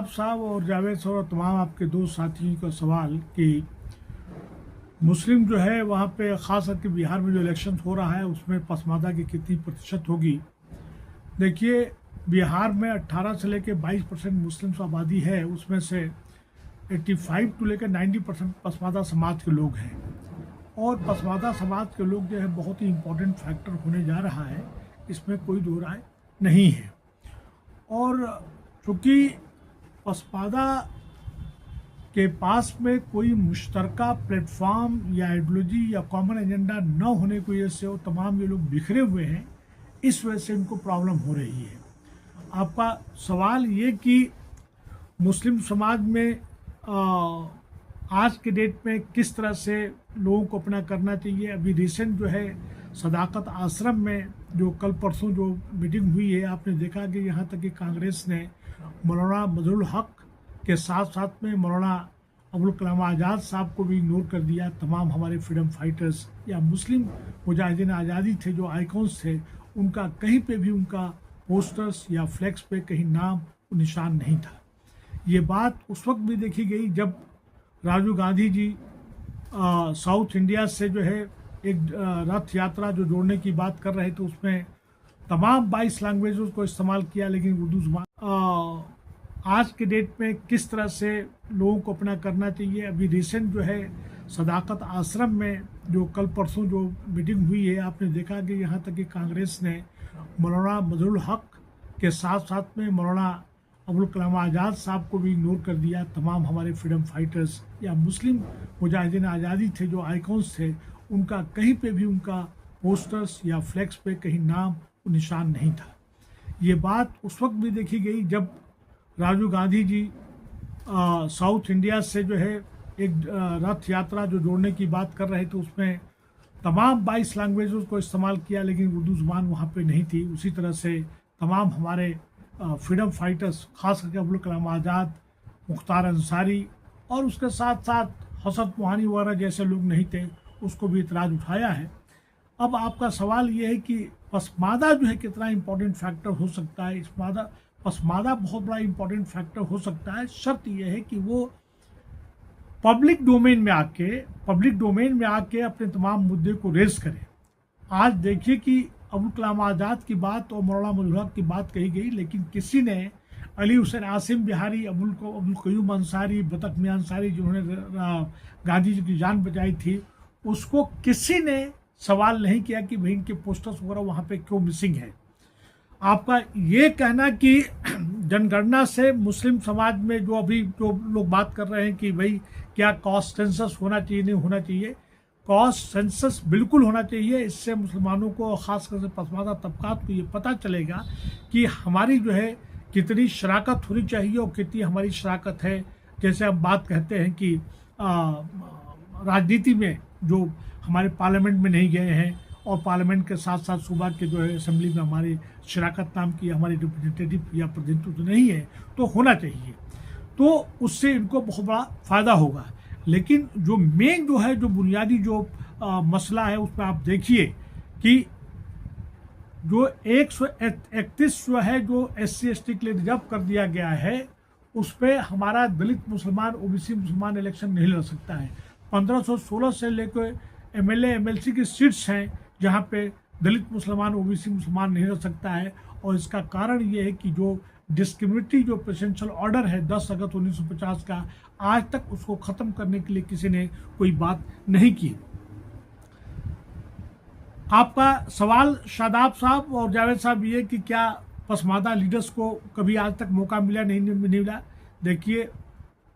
साहब और जावेद साहब और तमाम आपके दोस्त साथियों का सवाल कि मुस्लिम जो है वहाँ पे ख़ास करके बिहार में जो इलेक्शन हो रहा है उसमें पसमानदा की कितनी प्रतिशत होगी। देखिए, बिहार में 18 से लेकर 22% मुस्लिम आबादी है, उसमें से 85 टू लेकर 90% पसमानदा समाज के लोग हैं और पसमानदा समाज के लोग जो है बहुत ही इम्पोर्टेंट फैक्टर होने जा रहा है, इसमें कोई दो राय नहीं है। और चूँकि पसमानदा के पास में कोई मुश्तरका प्लेटफॉर्म या आइडियोलॉजी या कॉमन एजेंडा न होने की वजह से वो तमाम ये लोग बिखरे हुए हैं, इस वजह से इनको प्रॉब्लम हो रही है। आपका सवाल ये कि मुस्लिम समाज में आज के डेट में किस तरह से लोगों को अपना करना चाहिए। अभी रिसेंट जो है सदाकत आश्रम में जो कल परसों जो मीटिंग हुई है, आपने देखा कि यहाँ तक कि कांग्रेस ने मौलाना मजहरुल हक के साथ साथ में मौलाना अबुल कलाम आज़ाद साहब को भी इग्नोर कर दिया। तमाम हमारे फ्रीडम फाइटर्स या मुस्लिम मुजाहिदीन आज़ादी थे जो आइकॉन्स थे, उनका कहीं पे भी उनका पोस्टर्स या फ्लैक्स पे कहीं नाम निशान नहीं था। ये बात उस वक्त भी देखी गई जब राजीव गांधी जी साउथ इंडिया से जो है एक रथ यात्रा जो जोड़ने की बात कर रहे थे, उसमें तमाम 22 लैंग्वेजों को इस्तेमाल किया, लेकिन उर्दू ज़ुबान आज के डेट में किस तरह से लोगों को अपना करना चाहिए। अभी रिसेंट जो है सदाकत आश्रम में जो कल परसों जो मीटिंग हुई है, आपने देखा कि यहाँ तक कि कांग्रेस ने मौलाना मजहरुल हक के साथ साथ में मौलाना अबुल कलाम आज़ाद साहब को भी इग्नोर कर दिया। तमाम हमारे फ्रीडम फाइटर्स या मुस्लिम मुजाहिदीन आज़ादी थे जो आइकॉन्स थे, उनका कहीं पे भी उनका पोस्टर्स या फ्लैक्स पे कहीं नाम निशान नहीं था। ये बात उस वक्त भी देखी गई जब राजीव गांधी जी साउथ इंडिया से जो है एक रथ यात्रा जो जोड़ने की बात कर रहे थे, उसमें तमाम 22 लैंग्वेजों को इस्तेमाल किया, लेकिन उर्दू ज़ुबान वहाँ पे नहीं थी। उसी तरह से तमाम हमारे फ्रीडम फाइटर्स, ख़ास करके अबुल कलाम आज़ाद, मुख्तार अंसारी और उसके साथ साथ हसरत मोहानी वगैरह जैसे लोग नहीं थे, उसको भी इतराज़ उठाया है। अब आपका सवाल ये है कि पसमानदा जो है कितना इम्पोर्टेंट फैक्टर हो सकता है। पसमानदा बहुत बड़ा इम्पोर्टेंट फैक्टर हो सकता है, शर्त यह है कि वो पब्लिक डोमेन में आके अपने तमाम मुद्दे को रेज करें। आज देखिए कि अबुल कलाम आज़ाद की बात और मौलाना मजहरुल हक की बात कही गई, लेकिन किसी ने अली हुसैन आसिम बिहारी, अबुल क़य्यूम अंसारी, बतख मियां अंसारी जिन्होंने गांधी जी की जान बचाई थी, उसको किसी ने सवाल नहीं किया कि भाई इनके पोस्टर्स वगैरह वहाँ पे क्यों मिसिंग है। आपका ये कहना कि जनगणना से मुस्लिम समाज में जो अभी जो लोग बात कर रहे हैं कि भाई क्या कॉस्ट सेंसस होना चाहिए, नहीं होना चाहिए, कॉस्ट सेंसस बिल्कुल होना चाहिए। इससे मुसलमानों को, ख़ासकर से पसमानदा तबकात को ये पता चलेगा कि हमारी जो है कितनी शराकत होनी चाहिए और कितनी हमारी शराकत है। जैसे हम बात कहते हैं कि राजनीति में जो हमारे पार्लियामेंट में नहीं गए हैं और पार्लियामेंट के साथ साथ सूबा के जो है असेंबली में हमारी शराकत नाम की हमारी रिप्रेजेंटेटिव या प्रतिनिधित्व नहीं है, तो होना चाहिए। तो उससे इनको बहुत बड़ा फ़ायदा होगा। लेकिन जो मेन जो है, जो बुनियादी जो मसला है, उसमें आप देखिए कि जो 131 जो है जो SC/ST के लिए रिजर्व कर दिया गया है, उस पर हमारा दलित मुसलमान, OBC मुसलमान इलेक्शन नहीं लड़ सकता है। 1516 से लेकर MLA MLC की सीट्स हैं जहाँ पे दलित मुसलमान, OBC मुसलमान नहीं रह सकता है। और इसका कारण ये है कि जो डिस्क्रिमिनेटरी जो प्रेसिडेंशियल ऑर्डर है 10 अगस्त 1950 का, आज तक उसको ख़त्म करने के लिए किसी ने कोई बात नहीं की। आपका सवाल शादाब साहब और जावेद साहब ये कि क्या पसमानदा लीडर्स को कभी आज तक मौका मिला, नहीं मिला। देखिए,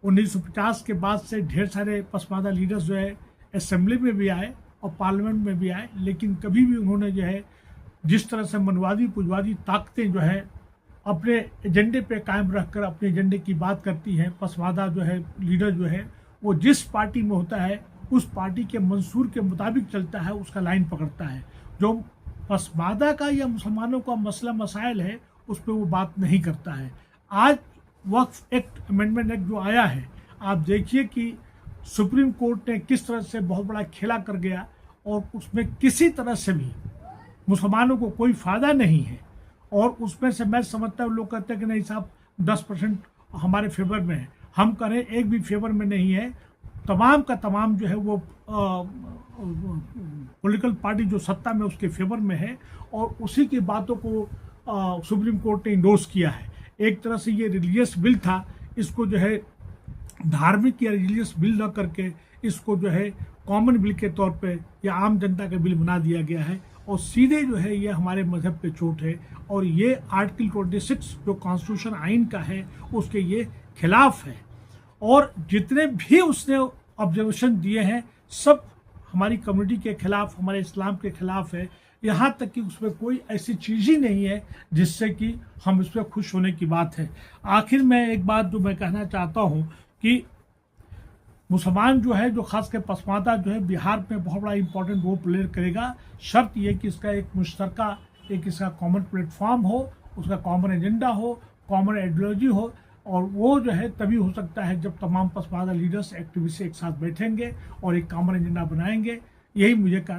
1950 के बाद से ढेर सारे पसमानदा लीडर्स जो है असेंबली में भी आए और पार्लियामेंट में भी आए, लेकिन कभी भी उन्होंने जो है जिस तरह से मनवादी पुंजवादी ताकतें जो है अपने एजेंडे पे कायम रखकर अपने एजेंडे की बात करती हैं, पसमानदा जो है लीडर जो है वो जिस पार्टी में होता है उस पार्टी के मंसूर के मुताबिक चलता है, उसका लाइन पकड़ता है। जो पसमानदा का या मुसलमानों का मसला मसाइल है उस पर वो बात नहीं करता है। आज वक्फ एक्ट, अमेंडमेंट एक्ट जो आया है, आप देखिए कि सुप्रीम कोर्ट ने किस तरह से बहुत बड़ा खेला कर गया और उसमें किसी तरह से भी मुसलमानों को कोई फ़ायदा नहीं है। और उसमें से मैं समझता हूँ, लोग कहते हैं कि नहीं साहब 10% हमारे फेवर में है। हम करें एक भी फेवर में नहीं है। तमाम का तमाम जो है वो पॉलिटिकल पार्टी जो सत्ता में उसके फेवर में है और उसी की बातों को सुप्रीम कोर्ट ने इंडोर्स किया है। एक तरह से ये रिलीजियस बिल था, इसको जो है धार्मिक या रिलीजियस बिल न करके इसको जो है कॉमन बिल के तौर पे या आम जनता का बिल बना दिया गया है और सीधे जो है ये हमारे मजहब पे चोट है और ये आर्टिकल 26 जो कॉन्स्टिट्यूशन आइन का है उसके ये खिलाफ है। और जितने भी उसने ऑब्जर्वेशन दिए हैं सब हमारी कम्युनिटी के खिलाफ, हमारे इस्लाम के खिलाफ है। यहाँ तक कि उसमें कोई ऐसी चीज़ ही नहीं है जिससे कि हम इस पर खुश होने की बात है। आखिर में एक बात जो मैं कहना चाहता हूँ कि मुसलमान जो है, जो खास कर पसमानदा जो है बिहार में बहुत बड़ा इंपॉर्टेंट रोल प्ले करेगा। शर्त यह कि इसका एक मुश्तरका, एक इसका कॉमन प्लेटफॉर्म हो, उसका कॉमन एजेंडा हो, कॉमन आइडियोलॉजी हो और वो जो है तभी हो सकता है जब तमाम पसमानदा लीडर्स एक्टिविस्ट एक साथ बैठेंगे और एक कॉमन एजेंडा बनाएंगे। यही मुझे